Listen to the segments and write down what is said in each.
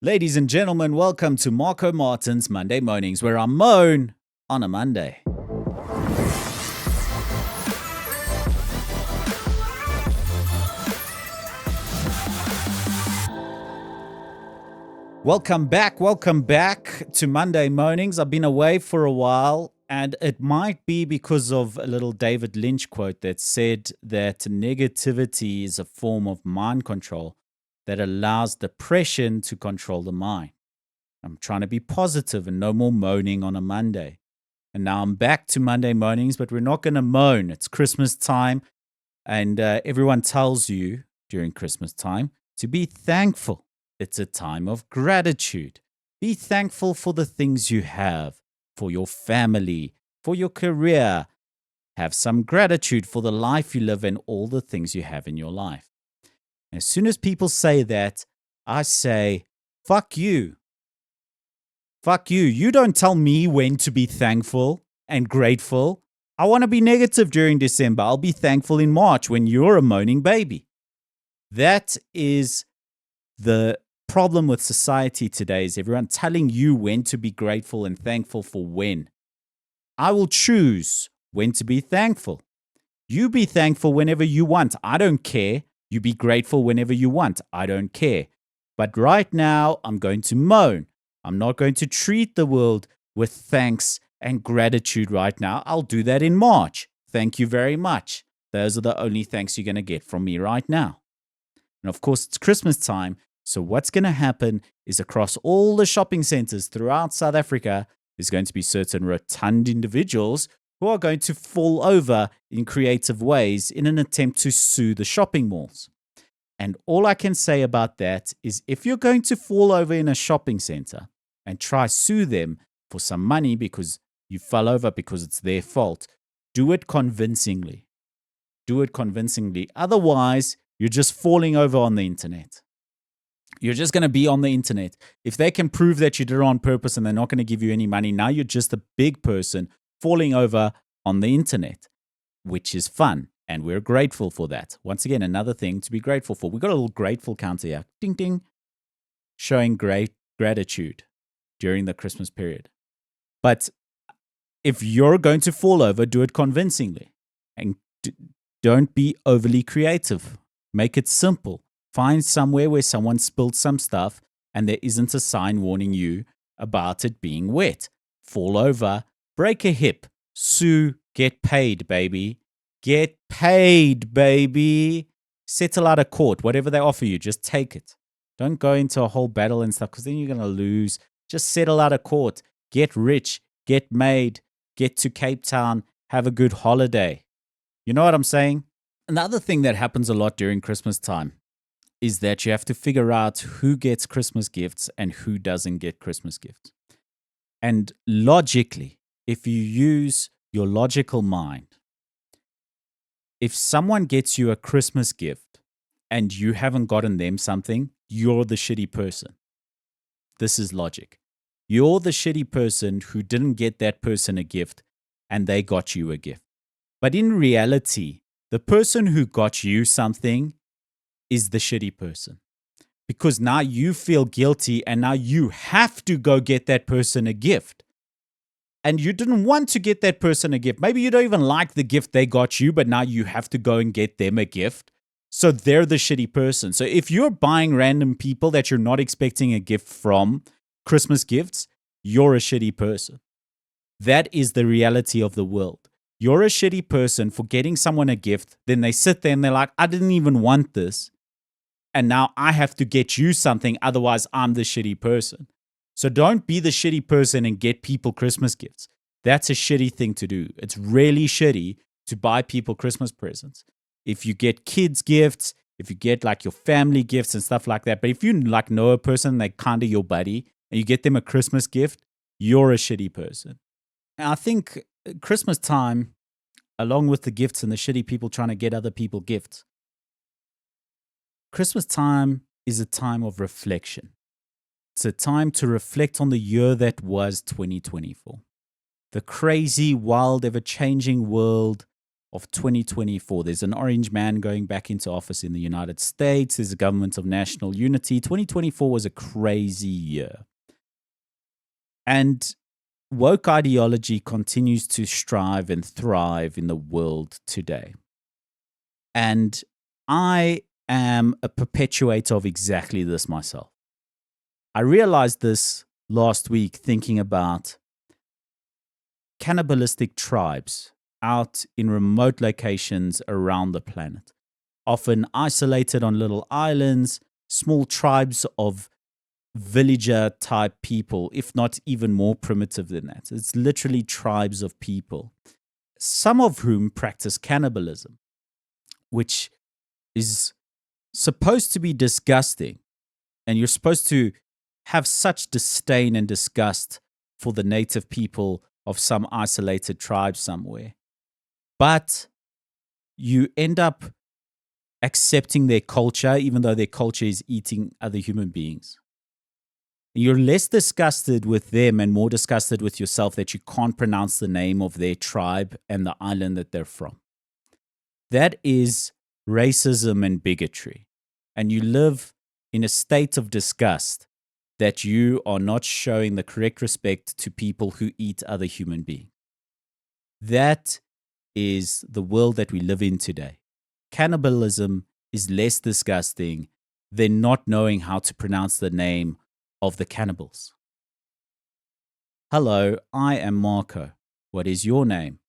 Ladies and gentlemen, welcome to Martins Monday Moanings, where I moan on a Monday. Welcome back to Monday Moanings. I've been away for a while, and it might be because of a little David Lynch quote that said that negativity is a form of mind control that allows depression to control the mind. I'm trying to be positive and no more moaning on a Monday. And now I'm back to Monday Moanings, but we're not going to moan. It's Christmas time, and everyone tells you during Christmas time to be thankful. It's a time of gratitude. Be thankful for the things you have, for your family, for your career. Have some gratitude for the life you live and all the things you have in your life. As soon as people say that, I say, fuck you. Fuck you. You don't tell me when to be thankful and grateful. I want to be negative during December. I'll be thankful in March when you're a moaning baby. That is the problem with society today, is everyone telling you when to be grateful and thankful for when. I will choose when to be thankful. You be thankful whenever you want. I don't care. You be grateful whenever you want. I don't care. But right now, I'm going to moan. I'm not going to treat the world with thanks and gratitude right now. I'll do that in March. Thank you very much. Those are the only thanks you're going to get from me right now. And of course, it's Christmas time. So what's going to happen is across all the shopping centers throughout South Africa, there's going to be certain rotund individuals who are going to fall over in creative ways in an attempt to sue the shopping malls. And all I can say about that is, if you're going to fall over in a shopping center and try sue them for some money because you fell over because it's their fault, do it convincingly. Do it convincingly. Otherwise, you're just falling over on the internet. You're just going to be on the internet. If they can prove that you did it on purpose and they're not going to give you any money, now you're just a big person falling over on the internet, which is fun. And we're grateful for that. Once again, another thing to be grateful for. We've got a little grateful counter here. Ding, ding. Showing great gratitude during the Christmas period. But if you're going to fall over, do it convincingly. And don't be overly creative. Make it simple. Find somewhere where someone spilled some stuff and there isn't a sign warning you about it being wet. Fall over, break a hip, sue, get paid, baby. Get paid, baby. Settle out of court. Whatever they offer you, just take it. Don't go into a whole battle and stuff, because then you're going to lose. Just settle out of court. Get rich. Get made. Get to Cape Town. Have a good holiday. You know what I'm saying? Another thing that happens a lot during Christmas time is that you have to figure out who gets Christmas gifts and who doesn't get Christmas gifts. And logically, if you use your logical mind, if someone gets you a Christmas gift and you haven't gotten them something, you're the shitty person. This is logic. You're the shitty person who didn't get that person a gift and they got you a gift. But in reality, the person who got you something is the shitty person. Because now you feel guilty and now you have to go get that person a gift. And you didn't want to get that person a gift. Maybe you don't even like the gift they got you, but now you have to go and get them a gift. So they're the shitty person. So if you're buying random people that you're not expecting a gift from, Christmas gifts, you're a shitty person. That is the reality of the world. You're a shitty person for getting someone a gift. Then they sit there and they're like, I didn't even want this. And now I have to get you something. Otherwise, I'm the shitty person. So don't be the shitty person and get people Christmas gifts. That's a shitty thing to do. It's really shitty to buy people Christmas presents. If you get kids gifts, if you get like your family gifts and stuff like that. But if you like know a person, like kind of your buddy, and you get them a Christmas gift, you're a shitty person. And I think Christmas time, along with the gifts and the shitty people trying to get other people gifts, Christmas time is a time of reflection. It's a time to reflect on the year that was 2024. The crazy, wild, ever-changing world of 2024. There's an orange man going back into office in the United States. There's a government of national unity. 2024 was a crazy year. And woke ideology continues to strive and thrive in the world today. And I am a perpetuator of exactly this myself. I realized this last week thinking about cannibalistic tribes out in remote locations around the planet, often isolated on little islands, small tribes of villager type people, if not even more primitive than that. It's literally tribes of people, some of whom practice cannibalism, which is supposed to be disgusting. And you're supposed to have such disdain and disgust for the native people of some isolated tribe somewhere. But you end up accepting their culture, even though their culture is eating other human beings. You're less disgusted with them and more disgusted with yourself that you can't pronounce the name of their tribe and the island that they're from. That is racism and bigotry. And you live in a state of disgust that you are not showing the correct respect to people who eat other human beings. That is the world that we live in today. Cannibalism is less disgusting than not knowing how to pronounce the name of the cannibals. Hello, I am Marco. What is your name?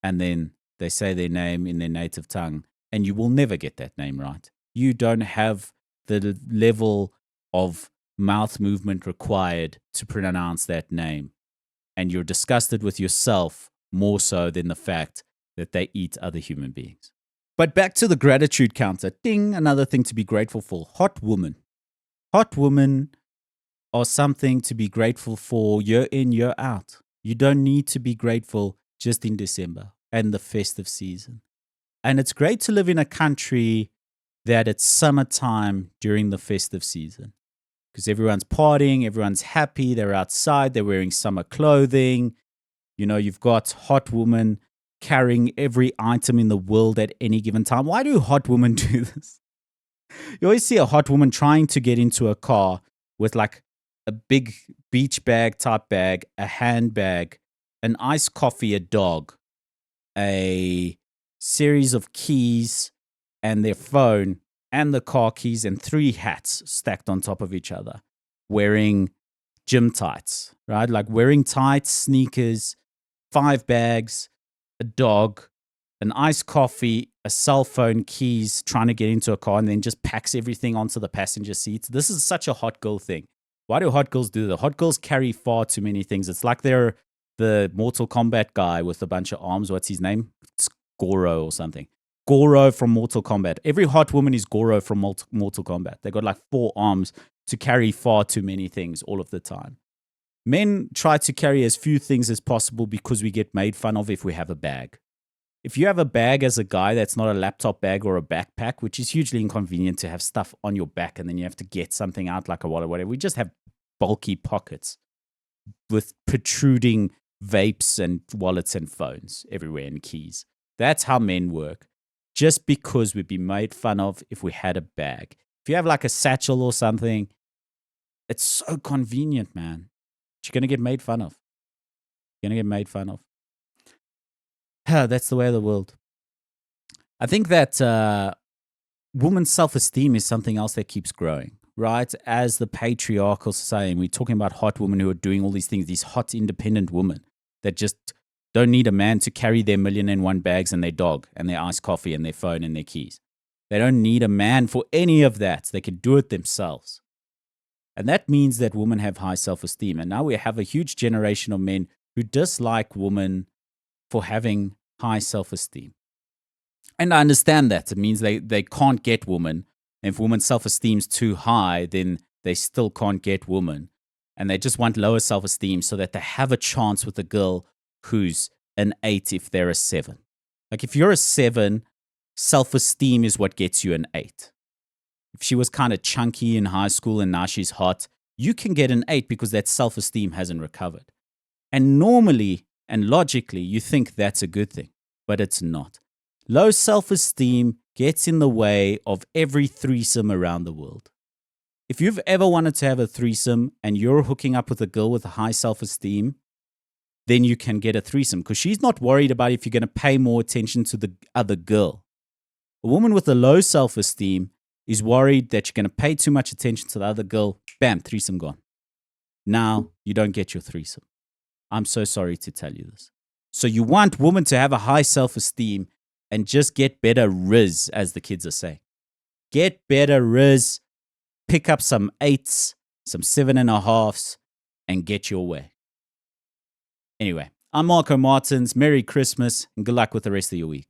And then they say their name in their native tongue, and you will never get that name right. You don't have the level of mouth movement required to pronounce that name. And you're disgusted with yourself more so than the fact that they eat other human beings. But back to the gratitude counter. Ding, another thing to be grateful for. Hot women. Hot women are something to be grateful for year in, year out. You don't need to be grateful just in December and the festive season. And it's great to live in a country that it's summertime during the festive season because everyone's partying, everyone's happy, they're outside, they're wearing summer clothing. You know, you've got hot women carrying every item in the world at any given time. Why do hot women do this? You always see a hot woman trying to get into a car with like a big beach bag type bag, a handbag, an iced coffee, a dog, a series of keys and their phone and the car keys and 3 hats stacked on top of each other, wearing gym tights, right? Like wearing tights, sneakers, 5 bags, a dog, an iced coffee, a cell phone, keys, trying to get into a car, and then just packs everything onto the passenger seats. This is such a hot girl thing. Why do hot girls do that? Hot girls carry far too many things. It's like they're the Mortal Kombat guy with a bunch of arms. What's his name? It's Goro or something. Goro from Mortal Kombat. Every hot woman is Goro from Mortal Kombat. They got like 4 arms to carry far too many things all of the time. Men try to carry as few things as possible because we get made fun of if we have a bag. If you have a bag as a guy that's not a laptop bag or a backpack, which is hugely inconvenient to have stuff on your back and then you have to get something out like a wallet or whatever. We just have bulky pockets with protruding vapes and wallets and phones everywhere and keys. That's how men work. Just because we'd be made fun of if we had a bag. If you have like a satchel or something, it's so convenient, man. But you're going to get made fun of. You're going to get made fun of. That's the way of the world. I think that women's self-esteem is something else that keeps growing, right? As the patriarchal society, we're talking about hot women who are doing all these things, these hot independent women that just don't need a man to carry their 1,000,001 bags and their dog and their iced coffee and their phone and their keys. They don't need a man for any of that. They can do it themselves. And that means that women have high self-esteem. And now we have a huge generation of men who dislike women for having high self-esteem. And I understand that. It means they can't get women. And if women's self-esteem is too high, then they still can't get women. And they just want lower self-esteem so that they have a chance with a girl who's an 8 if they're a 7. Like if you're a 7, self-esteem is what gets you an 8. If she was kind of chunky in high school and now she's hot, you can get an 8 because that self-esteem hasn't recovered. And normally and logically, you think that's a good thing. but it's not. Low self-esteem gets in the way of every threesome around the world. If you've ever wanted to have a threesome and you're hooking up with a girl with a high self-esteem, then you can get a threesome because she's not worried about if you're going to pay more attention to the other girl. A woman with a low self-esteem is worried that you're going to pay too much attention to the other girl. Bam, threesome gone. Now you don't get your threesome. I'm so sorry to tell you this. So you want women to have a high self-esteem and just get better riz, as the kids are saying. Get better riz, pick up some 8s, some 7.5s, and get your way. Anyway, I'm Marco Martins. Merry Christmas and good luck with the rest of your week.